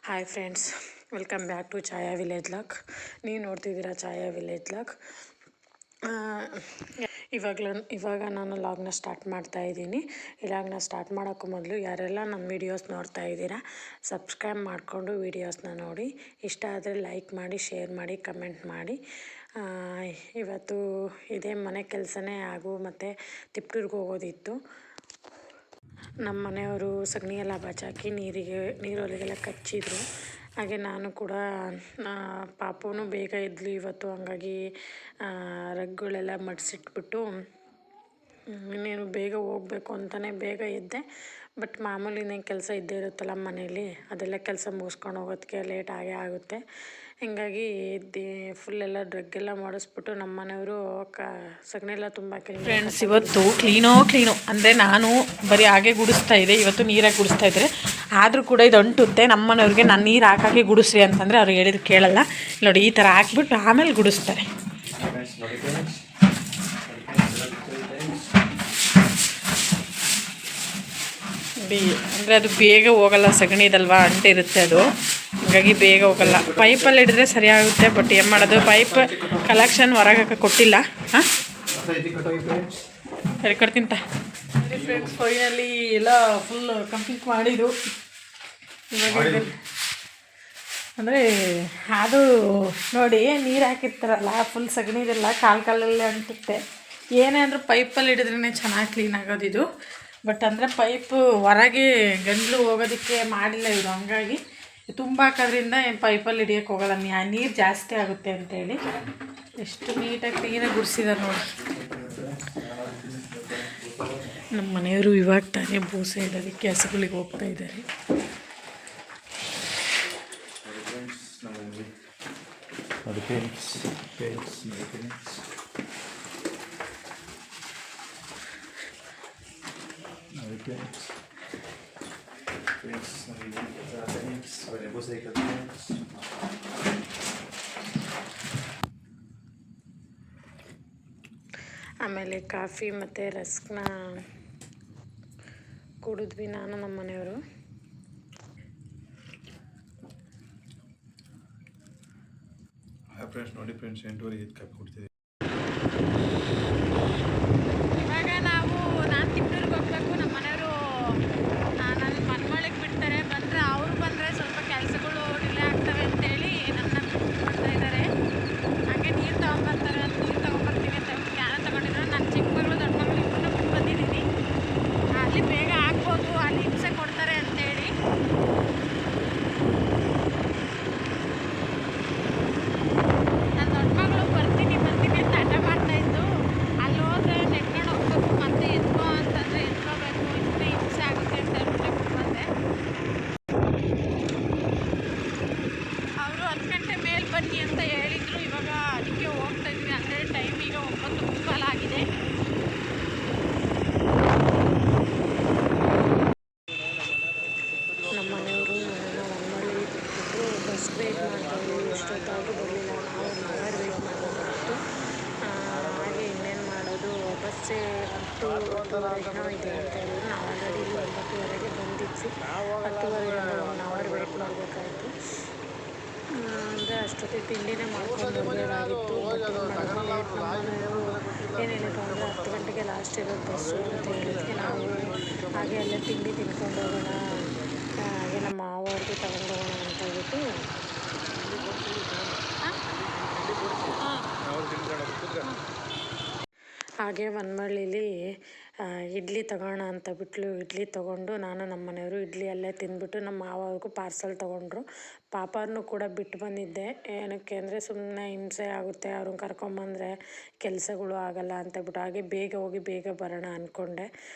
Hi friends, welcome back to Chhaya village vlog. ನೀವು ನೋಡ್ತಿದ್ದೀರಾ ಛಾಯಾ village log. ಇವಾಗ ನಾನು ಲಾಗ್ನ ಸ್ಟಾರ್ಟ್ ಮಾಡ್ತಾ ಇದ್ದೀನಿ. ಈ ಲಾಗ್ನ ಸ್ಟಾರ್ಟ್ ಮಾಡೋಕ್ಕೂ ಮೊದಲು ಯಾರೆಲ್ಲ ನಮ್ಮ ವೀಡಿಯೋಸ್ ನೋಡ್ತಾ ಇದ್ದೀರಾ ಸಬ್ಸ್ಕ್ರೈಬ್ ಮಾಡಿಕೊಂಡು ವೀಡಿಯೋಸ್ನ ನೋಡಿ. ಇಷ್ಟ ಆದರೆ ಲೈಕ್ ಮಾಡಿ, ಶೇರ್ ಮಾಡಿ, ಕಮೆಂಟ್ ಮಾಡಿ. ಇವತ್ತು ಇದೇ ಮನೆ ಕೆಲಸನೇ ಮತ್ತು ತಿಪ್ಟೂರಿಗೆ ಹೋಗೋದಿತ್ತು. ನಮ್ಮ ಮನೆಯವರು ಸಗಣಿ ಎಲ್ಲ ಬಚಾಕಿ ನೀರೊಳಗೆಲ್ಲ ಕಚ್ಚಿದ್ರು. ಹಾಗೆ ನಾನು ಕೂಡ ಪಾಪವೂ ಬೇಗ ಇದ್ಲು ಇವತ್ತು. ಹಂಗಾಗಿ ರಗ್ಗಳೆಲ್ಲ ಮಡಿಸಿಟ್ಬಿಟ್ಟು ಇನ್ನೇನು ಬೇಗ ಹೋಗ್ಬೇಕು ಅಂತಲೇ ಬೇಗ ಎದ್ದೆ. ಬಟ್ ಮಾಮೂಲಿನೇ ಕೆಲಸ ಇದ್ದೇ ಇರುತ್ತಲ್ಲ ಮನೇಲಿ, ಅದೆಲ್ಲ ಕೆಲಸ ಮುಗಿಸ್ಕೊಂಡು ಹೋಗೋದಕ್ಕೆ ಲೇಟ್ ಆಗೇ ಆಗುತ್ತೆ. ಹೀಗಾಗಿ ಫುಲ್ಲೆಲ್ಲ ಡ್ರಗ್ಗೆಲ್ಲ ಮಾಡಿಸ್ಬಿಟ್ಟು ನಮ್ಮ ಮನೆಯವರು ಸಗಣಿ ಎಲ್ಲ ತುಂಬ ಫ್ರೆಂಡ್ಸ್, ಇವತ್ತು ಕ್ಲೀನೋ ಅಂದರೆ ನಾನು ಬರೀ ಹಾಗೆ ಗುಡಿಸ್ತಾ ಇದ್ದೆ. ಇವತ್ತು ನೀರಾಗಿ ಗುಡಿಸ್ತಾ ಇದ್ದಾರೆ. ಆದರೂ ಕೂಡ ಇದು ಅಂಟುತ್ತೆ. ನಮ್ಮ ಮನೆಯವ್ರಿಗೆ ನಾನು ನೀರು ಹಾಕಿ ಗುಡಿಸ್ರಿ ಅಂತಂದರೆ ಅವ್ರು ಹೇಳಿದ್ರು ಕೇಳಲ್ಲ. ನೋಡಿ, ಈ ಥರ ಹಾಕ್ಬಿಟ್ಟು ಆಮೇಲೆ ಗುಡಿಸ್ತಾರೆ. ಅಂದರೆ ಅದು ಬೇಗ ಹೋಗಲ್ಲ, ಸಗಣಿದಲ್ವಾ, ಅಂಟಿರುತ್ತೆ ಅದು. ಹಾಗಾಗಿ ಬೇಗ ಹೋಗಲ್ಲ. ಪೈಪಲ್ಲಿ ಹಿಡಿದ್ರೆ ಸರಿಯಾಗುತ್ತೆ. ಬಟ್ ಏನು ಮಾಡೋದು, ಪೈಪ್ ಕಲೆಕ್ಷನ್ ಹೊರಗೆ ಕೊಟ್ಟಿಲ್ಲ. ಹಾಂ, ಸರಿ ಕೊಡ್ತೀನಿ. ಫ್ರೆಂಡ್ಸ್, ಫೈನಲಿ ಎಲ್ಲ ಫುಲ್ ಕಂಪ್ಲೀಟ್ ಮಾಡಿದ್ದು. ಇವಾಗ ಅಂದರೆ ಅದು ನೋಡಿ, ನೀರು ಹಾಕಿರ್ತಾರಲ್ಲ ಫುಲ್ ಸಗಣಿದೆಲ್ಲ ಕಾಲಲ್ಲೇ ಅಂಟುತ್ತೆ. ಏನೇ ಅಂದರೂ ಪೈಪಲ್ಲಿ ಹಿಡಿದ್ರೇ ಚೆನ್ನಾಗಿ ಕ್ಲೀನ್ ಆಗೋದಿದು. ಬಟ್ ಅಂದರೆ ಪೈಪು ಹೊರಗೆ ಗಂಟ್ಲು ಹೋಗೋದಕ್ಕೆ ಮಾಡಿಲ್ಲ ಇವರು. ಹಂಗಾಗಿ ತುಂಬ ಹಾಕೋದ್ರಿಂದ ಪೈಪಲ್ಲಿ ಹಿಡಿಯೋಕ್ಕೆ ಹೋಗಲ್ಲ, ನೀರು ಜಾಸ್ತಿ ಆಗುತ್ತೆ ಅಂತೇಳಿ ಎಷ್ಟು ನೀಟಾಗಿ ಕ್ಲೀನಾಗಿ ಗುಡಿಸಿದ್ದಾರೆ ನೋಡಿ. ನಮ್ಮ ಮನೆಯವರು ಇವಾಗ ತಾನೇ ಬೂಸೆ ಇಡೋದಕ್ಕೆ ಹಸುಗಳಿಗೆ ಹೋಗ್ತಾ ಇದ್ದಾರೆ. ಆಮೇಲೆ ಕಾಫಿ ಮತ್ತು ರಸ್ಕ್ನ ಕುಡಿದ್ವಿ ನಾನು ನಮ್ಮ ಮನೆಯವರು. ಫ್ರೆಂಡ್ಸ್ ನೋಡಿ ಫ್ರೆಂಡ್ಸ್, 8:30 ಕಾಫಿ ಕುಡ್ತಿದ್ದೀವಿ. ಇವಾಗ ನಾನು ತಿಪ್ಟೂರಿಗೆ ಹೋಗ್ಬೇಕು. ನಮ್ಮ ಮನೆಯವರು ನನ್ನ ಮನೆಯೊಳಗೆ ಬಿಡ್ತಾರೆ. ಅವ್ರು ಬಂದರೆ ಸ್ವಲ್ಪ ಕೆಲಸಗಳು ಡಿಲೇ ಆಗ್ತವೆ ಅಂತೇಳಿ ನನ್ನ ಬಿಡ್ತಾ ಇದ್ದಾರೆ. ಹಾಗೆ ನೀರು ತೊಗೊಂಬರ್ತಾರೆ ಅಂತ ನೀರು ತೊಗೊಂಬರ್ತೀನಿ ಅಂತ ಕ್ಯಾನ ತೊಗೊಂಡಿದ್ರು. ನಾನು ಚಿಕ್ಕ ಮಗಳು ದೊಡ್ಡ ಮಗಳು ಇಬ್ಬರನ್ನ ಬಿಟ್ಟು ಬಂದಿದ್ದೀನಿ. ಅಲ್ಲಿ ಬೇಗ ಹಾಕ್ಬೋದು, ಅಲ್ಲಿ ಹಿಂಸೆ ಕೊಡ್ತಾರೆ ಅಂತೇಳಿ. ನನ್ನ ದೊಡ್ಡ ಮಗಳು ಬರ್ತೀನಿ ಅಂತ ಹಠ ಮಾಡ್ತಾಯಿದ್ದು. ಅಲ್ಲಿ ಹೋದ್ರೆ ನೆಟ್ಕೊಂಡು ಹೋಗ್ಬೇಕು, ಮತ್ತೆ ಎತ್ಕೋ ಅಂತಂದರೆ ಎತ್ಕೋಬೇಕು, ಇನ್ನೇ ಹಿಂಸೆ ಆಗುತ್ತೆ ಅಂತ ಹೇಳ್ಬಿಟ್ಟು ಬಿಟ್ಟು ಬಂದೆ. ಅವರು 10 ಗಂಟೆ ಮೇಲೆ ಬನ್ನಿ ಅಂತ ಹೇಳಿದರು. ಇವಾಗ ಅದಕ್ಕೆ ಹೋಗ್ತಾ ಇದ್ವಿ. ಅಂದರೆ ಟೈಮ್ ಈಗ 9:15 ಆಗಿದೆ. ನಮ್ಮ ಮನೆಯವರು ನನ್ನನ್ನು ಹೊನ್ನಳ್ಳಿ ಬಿಟ್ಬಿಟ್ಟು ಬಸ್ ವೇಟ್ ಮಾಡ್ತಾಯಿದ್ವಿ. ಎಷ್ಟೊತ್ತಾದರೂ ಬರಲಿಲ್ಲ. ನಾವು 1 ಅವರ್ ವೇಟ್ ಮಾಡಬೇಕಾಗಿತ್ತು. ಹಾಗೆ ಇನ್ನೇನು ಮಾಡೋದು, ಬಸ್ಸೇ 10:30 ಇದೆ ಅಂತ ಹೇಳಿದ್ರು. ನಾವು ಆಲ್ರೆಡಿ 9:30ಗೆ ಬಂದಿದ್ವಿ. 10:30 1 ಅವರ್ ವೇಟ್ ಮಾಡಬೇಕಾಯಿತು. ಅಂದರೆ ಅಷ್ಟೊತ್ತಿಗೆ ತಿಂಡಿನೇ ಮಾಡ್ಕೊಂಡು ಬರಬೇಕಾಗಿತ್ತು. ಬಟ್ ಏನು ಮಾಡೋದು, ಲೇಟ್. ನಮ್ಮ ಮನೆಯವರು ಏನು ಹೇಳಿದ್ರು ಅಂದರೆ 10 ಗಂಟೆಗೆ ಲಾಸ್ಟ್ ಇರೋದು ಬಸ್ಸು ಅಂತ ಹೇಳಿದ್ವಿ. ನಾವು ಹಾಗೆ ಅಲ್ಲೇ ತಿಂಡಿ ತಿನ್ಕೊಂಡು ಹೋಗೋಣ, ಹಾಗೆ ನಮ್ಮ ಮಾವವ್ರಿಗೆ ತಗೊಂಡು ಹೋಗೋಣ ಅಂತ ಹೇಳ್ಬಿಟ್ಟು ಹಾಗೆ ವನಮಳ್ಳಿಲಿ ಇಡ್ಲಿ ತಗೋಣ ಅಂತ ಬಿಟ್ಲು. ಇಡ್ಲಿ ತೊಗೊಂಡು ನಾನು ನಮ್ಮ ಮನೆಯವರು ಇಡ್ಲಿ ಅಲ್ಲೇ ತಿಂದ್ಬಿಟ್ಟು ನಮ್ಮ ಮಾವವ್ರಿಗೂ ಪಾರ್ಸಲ್ ತೊಗೊಂಡ್ರು. ಪಾಪನೂ ಕೂಡ ಬಿಟ್ಟು ಬಂದಿದ್ದೆ. ಏನಕ್ಕೆ ಅಂದರೆ ಸುಮ್ಮನೆ ಹಿಂಸೆ ಆಗುತ್ತೆ, ಅವ್ರನ್ನ ಕರ್ಕೊಂಬಂದರೆ ಕೆಲಸಗಳು ಆಗಲ್ಲ ಅಂತಬಿಟ್ಟು. ಹಾಗೆ ಬೇಗ ಹೋಗಿ ಬೇಗ ಬರೋಣ ಅಂದ್ಕೊಂಡೆ.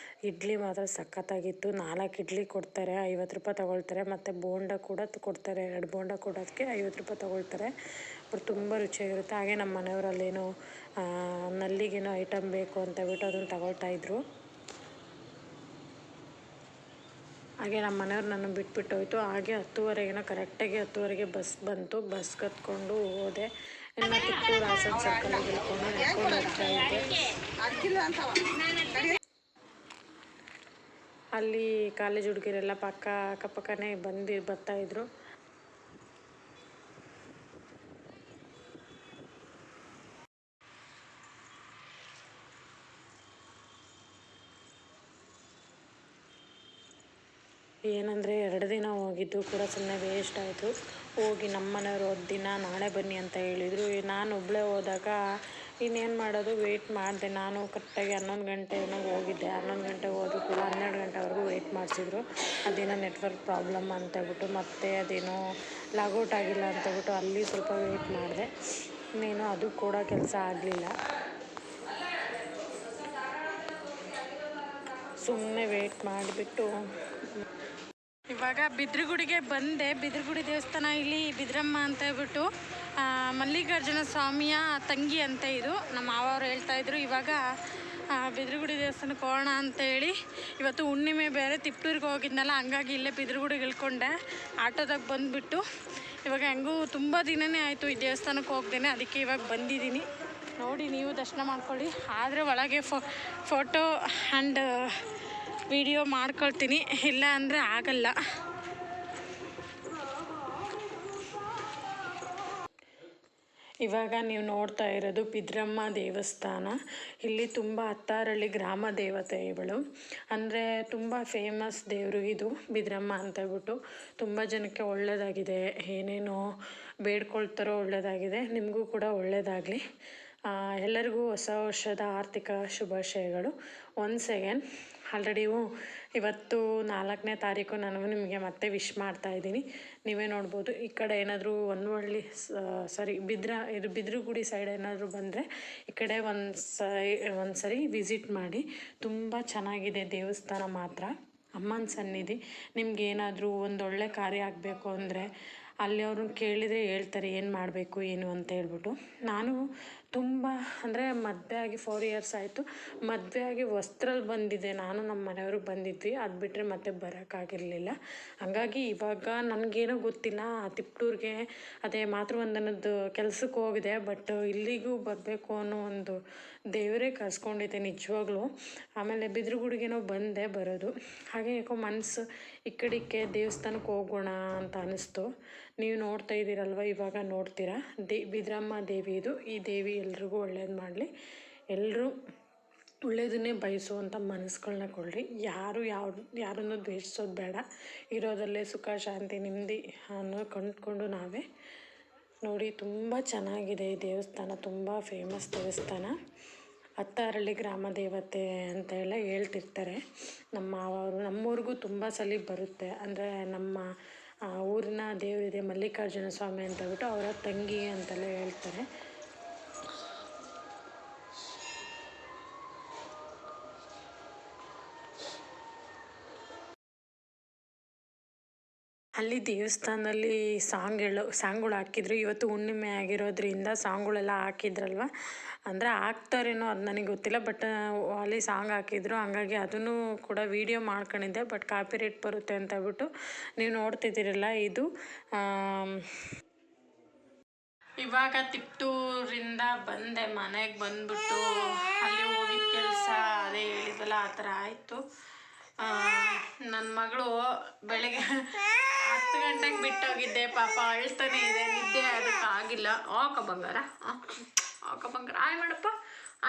ಇಡ್ಲಿ ಮಾತ್ರ ಸಖತ್ತಾಗಿತ್ತು. 4 ಇಡ್ಲಿ ಕೊಡ್ತಾರೆ, 50 ರೂಪಾಯಿ ತೊಗೊಳ್ತಾರೆ. ಮತ್ತು ಬೋಂಡ ಕೂಡ ಕೊಡ್ತಾರೆ. 2 ಬೋಂಡ ಕೊಡೋದಕ್ಕೆ 50 ರೂಪಾಯಿ ತೊಗೊಳ್ತಾರೆ. ಬಟ್ ತುಂಬ ರುಚಿಯಾಗಿರುತ್ತೆ. ಹಾಗೆ ನಮ್ಮ ಮನೆಯವರಲ್ಲೇನೋ ನಲ್ಲಿಗೇನೋ ಐಟಮ್ ಬೇಕು ಅಂತ ಬಿಟ್ಟು ಅದನ್ನು ತಗೊಳ್ತಾಯಿದ್ರು. ಹಾಗೆ ನಮ್ಮ ಮನೆಯವ್ರು ನನ್ನ ಬಿಟ್ಬಿಟ್ಟು ಹೋಯಿತು. ಹಾಗೆ 10:30 ಕರೆಕ್ಟಾಗಿ 10:30ಗೆ ಬಸ್ ಬಂತು. ಬಸ್ ಕತ್ಕೊಂಡು ಹೋದೆ. ಇನ್ನು ತಿಪ್ಟೂರು ಹಾಸನ ಸರ್ಕಲ್ಗೆ ಇಳ್ಕೊಂಡು ನಡ್ಕೊಂಡು ಹೋಗ್ತಾ ಇದ್ದೆ. ಅಲ್ಲಿ ಕಾಲೇಜ್ ಹುಡುಗಿರೆಲ್ಲ ಅಕ್ಕಪಕ್ಕನೇ ಬರ್ತಾಯಿದ್ರು. ಏನಂದರೆ 2 ದಿನ ಹೋಗಿದ್ದು ಕೂಡ ಸುಮ್ಮನೆ ವೇಸ್ಟ್ ಆಯಿತು. ಹೋಗಿ ನಮ್ಮ ಮನೆಯವರು ದಿನ ನಾಳೆ ಬನ್ನಿ ಅಂತ ಹೇಳಿದರು. ನಾನು ಒಬ್ಬಳೇ ಹೋದಾಗ ಇನ್ನೇನು ಮಾಡೋದು, ವೆಯ್ಟ್ ಮಾಡಿದೆ. ನಾನು ಕರೆಕ್ಟಾಗಿ 11 ಗಂಟೆ ಏನೋ ಹೋಗಿದ್ದೆ. 11 ಗಂಟೆಗೆ ಹೋದರೂ ಕೂಡ 12 ಗಂಟೆವರೆಗೂ ವೆಯ್ಟ್ ಮಾಡಿಸಿದ್ರು. ಅದೇನೋ ನೆಟ್ವರ್ಕ್ ಪ್ರಾಬ್ಲಮ್ ಅಂತೇಳ್ಬಿಟ್ಟು ಮತ್ತೆ ಅದೇನೋ ಲಾಗೌಟ್ ಆಗಿಲ್ಲ ಅಂತೇಳ್ಬಿಟ್ಟು ಅಲ್ಲಿ ಸ್ವಲ್ಪ ವೆಯ್ಟ್ ಮಾಡಿದೆ. ಇನ್ನೇನು ಅದು ಕೂಡ ಕೆಲಸ ಆಗಲಿಲ್ಲ. ಸುಮ್ಮನೆ ವೆಯ್ಟ್ ಮಾಡಿಬಿಟ್ಟು ಇವಾಗ ಬಿದ್ರಗುಡಿಗೆ ಬಂದೆ. ಬಿದ್ರಗುಡಿ ದೇವಸ್ಥಾನ ಇಲ್ಲಿ ಬಿದ್ರಮ್ಮ ಅಂತ ಹೇಳ್ಬಿಟ್ಟು ಮಲ್ಲಿಕಾರ್ಜುನ ಸ್ವಾಮಿಯ ತಂಗಿ ಅಂತ ಇದು ನಮ್ಮ ಮಾವರು ಹೇಳ್ತಾಯಿದ್ರು. ಇವಾಗ ಬಿದ್ರಗುಡಿ ದೇವಸ್ಥಾನಕ್ಕೆ ಹೋಗೋಣ ಅಂತೇಳಿ ಇವತ್ತು ಹುಣ್ಣಿಮೆ ಬೇರೆ ತಿಪ್ಟೂರಿಗೆ ಹೋಗಿದ್ನಲ್ಲ, ಹಂಗಾಗಿ ಇಲ್ಲೇ ಬಿದ್ರಗುಡಿಗೆ ಇಳ್ಕೊಂಡೆ. ಆಟೋದಾಗ ಬಂದುಬಿಟ್ಟು ಇವಾಗ ಹೆಂಗೂ ತುಂಬ ದಿನವೇ ಆಯಿತು ಈ ದೇವಸ್ಥಾನಕ್ಕೆ ಹೋಗ್ದೇನೆ, ಅದಕ್ಕೆ ಇವಾಗ ಬಂದಿದ್ದೀನಿ. ನೋಡಿ ನೀವು ದರ್ಶನ ಮಾಡ್ಕೊಳ್ಳಿ. ಆದರೆ ಒಳಗೆ ಫೋಟೋ ಆ್ಯಂಡ್ ವಿಡಿಯೋ ಮಾಡ್ಕೊಳ್ತೀನಿ, ಇಲ್ಲ ಅಂದರೆ ಆಗಲ್ಲ. ಇವಾಗ ನೀವು ನೋಡ್ತಾ ಇರೋದು ಬಿದ್ರಮ್ಮ ದೇವಸ್ಥಾನ. ಇಲ್ಲಿ ತುಂಬ ಹತ್ತಾರಳ್ಳಿ ಗ್ರಾಮ ದೇವತೆ ಇವಳು, ಅಂದರೆ ತುಂಬ ಫೇಮಸ್ ದೇವರು ಇದು ಬಿದ್ರಮ್ಮ ಅಂತ ಹೇಳ್ಬಿಟ್ಟು. ತುಂಬ ಜನಕ್ಕೆ ಒಳ್ಳೆಯದಾಗಿದೆ, ಏನೇನೋ ಬೇಡ್ಕೊಳ್ತಾರೋ ಒಳ್ಳೆಯದಾಗಿದೆ. ನಿಮಗೂ ಕೂಡ ಒಳ್ಳೆಯದಾಗಲಿ. ಎಲ್ಲರಿಗೂ ಹೊಸ ವರ್ಷದ ಆರ್ಥಿಕ ಶುಭಾಶಯಗಳು. ಒನ್ಸ್ ಅಗೇನ್ ಆಲ್ರೆಡಿ ಇವತ್ತು 4ನೇ ತಾರೀಕು. ನಾನು ನಿಮಗೆ ಮತ್ತೆ ವಿಶ್ ಮಾಡ್ತಾಯಿದ್ದೀನಿ. ನೀವೇ ನೋಡ್ಬೋದು. ಈ ಕಡೆ ಏನಾದರೂ ಹೊನ್ನವಳ್ಳಿ ಇದು ಬಿದ್ರಗುಡಿ ಸೈಡ್ ಏನಾದರೂ ಬಂದರೆ ಈ ಕಡೆ ಒಂದು ಸರಿ ವಿಸಿಟ್ ಮಾಡಿ. ತುಂಬ ಚೆನ್ನಾಗಿದೆ ದೇವಸ್ಥಾನ ಮಾತ್ರ. ಅಮ್ಮನ ಸನ್ನಿಧಿ. ನಿಮ್ಗೇನಾದರೂ ಒಂದೊಳ್ಳೆ ಕಾರ್ಯ ಆಗಬೇಕು ಅಂದರೆ ಅಲ್ಲಿ ಅವ್ರನ್ನ ಕೇಳಿದರೆ ಹೇಳ್ತಾರೆ ಏನು ಮಾಡಬೇಕು ಏನು ಅಂತ ಹೇಳ್ಬಿಟ್ಟು. ನಾನು ತುಂಬ ಅಂದರೆ ಮದುವೆ ಆಗಿ 4 years ಆಯಿತು. ಮದುವೆ ಆಗಿ ವಸ್ತ್ರಲ್ಲಿ ಬಂದಿದ್ದೆ, ನಾನು ನಮ್ಮ ಮನೆಯವರು ಬಂದಿದ್ವಿ. ಅದು ಬಿಟ್ಟರೆ ಮತ್ತೆ ಬರೋಕ್ಕಾಗಿರಲಿಲ್ಲ. ಹಾಗಾಗಿ ಇವಾಗ ನನಗೇನೋ ಗೊತ್ತಿಲ್ಲ, ತಿಪ್ಟೂರಿಗೆ ಅದೇ ಮಾತೃವಂದನದ್ದು ಕೆಲಸಕ್ಕೆ ಹೋಗಿದೆ. ಬಟ್ ಇಲ್ಲಿಗೂ ಬರಬೇಕು ಅನ್ನೋ ಒಂದು ದೇವರೇ ಕರ್ಸ್ಕೊಂಡಿದ್ದೆ ನಿಜವಾಗ್ಲೂ. ಆಮೇಲೆ ಬಿದ್ರಗುಡಿಗೇನೋ ಬಂದೆ ಬರೋದು, ಹಾಗೆ ಯಾಕೋ ಮನಸ್ಸು ಈ ಕಡೆಗೆ ದೇವಸ್ಥಾನಕ್ಕೆ ಹೋಗೋಣ ಅಂತ ಅನ್ನಿಸ್ತು. ನೀವು ನೋಡ್ತಾ ಇದ್ದೀರಲ್ವ, ಇವಾಗ ನೋಡ್ತೀರಾ ಬಿದ್ರಮ್ಮ ದೇವಿ ಇದು. ಈ ದೇವಿ ಎಲ್ರಿಗೂ ಒಳ್ಳೇದು ಮಾಡಲಿ. ಎಲ್ಲರೂ ಒಳ್ಳೆಯದನ್ನೇ ಬಯಸುವಂಥ ಮನಸ್ಸುಗಳನ್ನ ಕೊಡ್ರಿ. ಯಾರನ್ನು ದ್ವೇಷಿಸೋದು ಬೇಡ. ಇರೋದಲ್ಲೇ ಸುಖ ಶಾಂತಿ ನೆಮ್ಮದಿ ಅನ್ನೋ ಕಂಡುಕೊಂಡು ನಾವೇ ನೋಡಿ. ತುಂಬ ಚೆನ್ನಾಗಿದೆ ಈ ದೇವಸ್ಥಾನ, ತುಂಬ ಫೇಮಸ್ ದೇವಸ್ಥಾನ. ಹತ್ತಾರಳ್ಳಿ ಗ್ರಾಮ ದೇವತೆ ಅಂತ ಎಲ್ಲ ಹೇಳ್ತಿರ್ತಾರೆ ನಮ್ಮ ಮಾವರು. ನಮ್ಮೂರಿಗೂ ತುಂಬ ಸಲ ಬರುತ್ತೆ. ಅಂದರೆ ನಮ್ಮ ಊರಿನ ದೇವರಿದೆ ಮಲ್ಲಿಕಾರ್ಜುನ ಸ್ವಾಮಿ ಅಂತ ಹೇಳ್ಬಿಟ್ಟು, ಅವರ ತಂಗಿ ಅಂತೆಲ್ಲ ಹೇಳ್ತಾರೆ. ಅಲ್ಲಿ ದೇವಸ್ಥಾನದಲ್ಲಿ ಸಾಂಗ್ಗಳು ಹಾಕಿದ್ರು. ಇವತ್ತು ಹುಣ್ಣಿಮೆ ಆಗಿರೋದ್ರಿಂದ ಸಾಂಗ್ಗಳೆಲ್ಲ ಹಾಕಿದ್ರಲ್ವ, ಅಂದರೆ ಹಾಕ್ತಾರೇನೋ ಅದು ನನಗೆ ಗೊತ್ತಿಲ್ಲ. ಬಟ್ ಅಲ್ಲಿ ಸಾಂಗ್ ಹಾಕಿದ್ರು, ಹಂಗಾಗಿ ಅದನ್ನು ಕೂಡ ವೀಡಿಯೋ ಮಾಡ್ಕೊಂಡಿದ್ದೆ. ಬಟ್ ಕಾಪಿರೈಟ್ ಬರುತ್ತೆ ಅಂತ ಹೇಳ್ಬಿಟ್ಟು ನೀವು ನೋಡ್ತಿದ್ದೀರಲ್ಲ ಇದು. ಇವಾಗ ತಿಪ್ಟೂರಿಂದ ಬಂದೆ, ಮನೆಗೆ ಬಂದ್ಬಿಟ್ಟು ಅಲ್ಲಿ ಹೋಗಿದ್ದ ಕೆಲಸ ಅದೇ ಹೇಳಿದ್ವಲ್ಲ ಆ ಥರ ಆಯಿತು. ನನ್ನ ಮಗಳು ಬೆಳಗ್ಗೆ 10 ಗಂಟೆಗೆ ಬಿಟ್ಟೋಗಿದ್ದೆ, ಪಾಪ ಅಳ್ತಾನೆ ಇದೆ, ನಿದ್ದೆ ಅದಕ್ಕಾಗಿಲ್ಲ. ಓಕ ಬಂಗಾರ, ಓಕ ಬಂಗಾರ, ಆಯ್ ಮಾಡಪ್ಪ,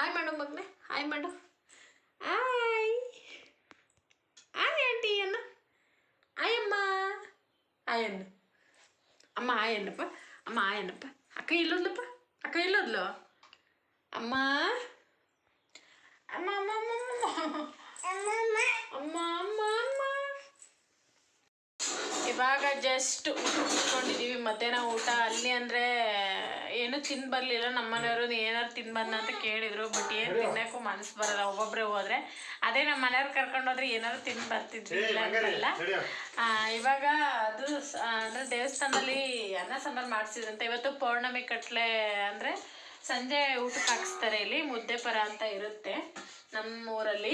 ಆಯ್ ಮಾಡು ಮಗನೆ, ಆಯ್ ಮಾಡು, ಆಯ್ ಆಂಟಿ ಅನ್ನ, ಆಯಮ್ಮ, ಆಯನ್ನು ಅಮ್ಮ, ಆಯನ್ನಪ್ಪ, ಅಮ್ಮ ಆಯನ್ನಪ್ಪ, ಅಕ್ಕ ಇಲ್ಲೋದ್ಲಪ್ಪ, ಅಕ್ಕ ಇಲ್ಲೋದ್ಲು, ಅಮ್ಮ ಅಮ್ಮ ಅಮ್ಮ ಅಮ್ಮ ಅಮ್ಮ ಅಮ್ಮ ಅಮ್ಮ. ಇವಾಗ ಜಸ್ಟ್ ಊಟ ಕೂತ್ಕೊಂಡಿದ್ದೀವಿ. ಮಧ್ಯಾಹ್ನ ಊಟ ಅಲ್ಲಿ ಅಂದರೆ ಏನೂ ತಿಂದು ಬರಲಿಲ್ಲ. ನಮ್ಮ ಮನೆಯವರು ಏನಾರು ತಿಂದು ಬಂದ ಅಂತ ಕೇಳಿದರು. ಬಟ್ ಏನು ತಿನ್ನೋಕ್ಕೂ ಮನಸ್ಸು ಬರೋಲ್ಲ ಒಬ್ಬೊಬ್ಬರೇ ಹೋದರೆ. ಅದೇ ನಮ್ಮ ಮನೆಯವ್ರು ಕರ್ಕೊಂಡೋದ್ರೆ ಏನಾದ್ರು ತಿಂದು ಬರ್ತಿದ್ವಿ, ಇಲ್ಲ ಅಂತಲ್ಲ. ಇವಾಗ ಅದು ಅಂದರೆ ದೇವಸ್ಥಾನದಲ್ಲಿ ಅನ್ನ ಸಾಂಬಾರು ಮಾಡಿಸಿದ್ರಂತೆ. ಇವತ್ತು ಪೌರ್ಣಮಿ ಕಟ್ಲೆ ಅಂದರೆ ಸಂಜೆ ಊಟಕ್ಕೆ ಹಾಕಿಸ್ತಾರೆ. ಇಲ್ಲಿ ಮುದ್ದೆ ಪರ ಅಂತ ಇರುತ್ತೆ ನಮ್ಮೂರಲ್ಲಿ.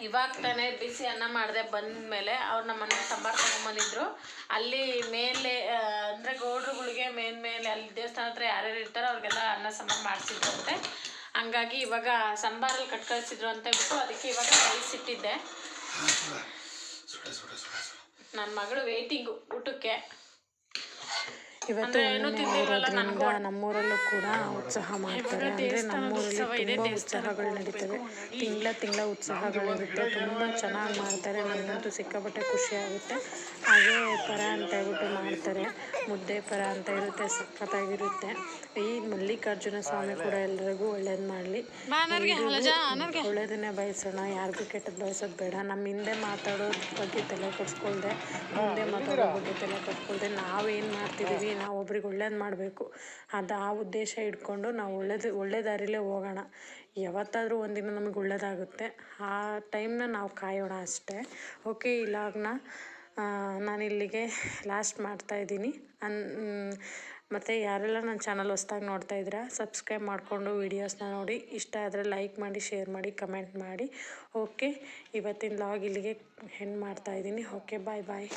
ಇವಾಗ ತಾನೇ ಬಿಸಿ ಅನ್ನ ಮಾಡಿದೆ. ಬಂದಮೇಲೆ ಅವ್ರು ನಮ್ಮ ಮನೆ ಸಾಂಬಾರು ತೊಗೊಂಬಂದಿದ್ರು. ಅಲ್ಲಿ ಮೇಲೆ ಅಂದರೆ ಗೌಡ್ರುಗಳಿಗೆ ಮೇಲೆ ಅಲ್ಲಿ ದೇವಸ್ಥಾನ ಹತ್ರ ಯಾರ್ಯಾರು ಇರ್ತಾರೋ ಅವ್ರಿಗೆಲ್ಲ ಅನ್ನ ಸಾಂಬಾರು ಮಾಡಿಸಿದ್ರಂತೆ. ಹಂಗಾಗಿ ಇವಾಗ ಸಾಂಬಾರಲ್ಲಿ ಕಳ್ಸಿದ್ರು ಅಂತ ಹೇಳ್ಬಿಟ್ಟು ಅದಕ್ಕೆ ಇವಾಗ ರೈಸ್ ಇಟ್ಟಿದ್ದೆ. ನನ್ನ ಮಗಳು ವೇಟಿಂಗು ಊಟಕ್ಕೆ. ಇವತ್ತು ಹುಣ್ಣಿಮೆ ಇರೋದ್ರಿಂದ ನಮ್ಮೂರಲ್ಲೂ ಕೂಡ ಉತ್ಸವ ಮಾಡ್ತಾರೆ. ಅಂದರೆ ನಮ್ಮೂರಲ್ಲಿ ತುಂಬ ಉತ್ಸವಗಳು ನಡೀತವೆ. ತಿಂಗಳ ಉತ್ಸವಗಳಿರುತ್ತೆ. ತುಂಬ ಚೆನ್ನಾಗಿ ಮಾಡ್ತಾರೆ. ನನಗಂತೂ ಸಿಕ್ಕಾಪಟ್ಟೆ ಖುಷಿ ಆಗುತ್ತೆ. ಹಾಗೆ ಪರ ಅಂತ ಹೇಳ್ಬಿಟ್ಟು ಮಾಡ್ತಾರೆ. ಮುದ್ದೆ ಪರ ಅಂತ ಇರುತ್ತೆ, ಸಖತ್ತಾಗಿರುತ್ತೆ. ಈ ಮಲ್ಲಿಕಾರ್ಜುನ ಸ್ವಾಮಿ ಕೂಡ ಎಲ್ಲರಿಗೂ ಒಳ್ಳೇದು ಮಾಡಲಿ. ಒಳ್ಳೇದನ್ನೇ ಬಯಸೋಣ, ಯಾರಿಗೂ ಕೆಟ್ಟದ್ದು ಬಯಸೋದು ಬೇಡ. ನಮ್ಮ ಹಿಂದೆ ಮಾತಾಡೋದ್ರ ಬಗ್ಗೆ ತಲೆ ಕೆಡಿಸ್ಕೊಳ್ದೆ, ಮುಂದೆ ಮಾತಾಡೋ ಬಗ್ಗೆ ತಲೆ ಕೆಡಿಸ್ಕೊಳ್ದೆ ನಾವೇನು ಮಾಡ್ತಿದ್ದೀವಿ, ನಾವು ಒಬ್ರಿಗೆ ಒಳ್ಳೇದು ಮಾಡಬೇಕು, ಆ ಉದ್ದೇಶ ಇಟ್ಕೊಂಡು ನಾವು ಒಳ್ಳೆ ದಾರಿಲೇ ಹೋಗೋಣ. ಯಾವತ್ತಾದರೂ ಒಂದಿನ ನಮಗೆ ಒಳ್ಳೇದಾಗುತ್ತೆ. ಆ ಟೈಮ್ನ ನಾವು ಕಾಯೋಣ ಅಷ್ಟೇ. ಓಕೆ, ಇಲ್ಲಾಗ್ನ ನಾನು ಇಲ್ಲಿಗೆ ಲಾಸ್ಟ್ ಮಾಡ್ತಾಯಿದ್ದೀನಿ. ಮತ್ತು ಯಾರೆಲ್ಲ ನನ್ನ ಚಾನಲ್ ಹೊಸ್ದಾಗಿ ನೋಡ್ತಾ ಇದ್ದೀರಾ ಸಬ್ಸ್ಕ್ರೈಬ್ ಮಾಡಿಕೊಂಡು ವೀಡಿಯೋಸ್ನ ನೋಡಿ. ಇಷ್ಟ ಆದರೆ ಲೈಕ್ ಮಾಡಿ, ಶೇರ್ ಮಾಡಿ, ಕಮೆಂಟ್ ಮಾಡಿ. ಓಕೆ, ಇವತ್ತಿನ ಲಾಗ್ ಇಲ್ಲಿಗೆ ಎಂಡ್ ಮಾಡ್ತಾಯಿದ್ದೀನಿ. ಓಕೆ, ಬಾಯ್.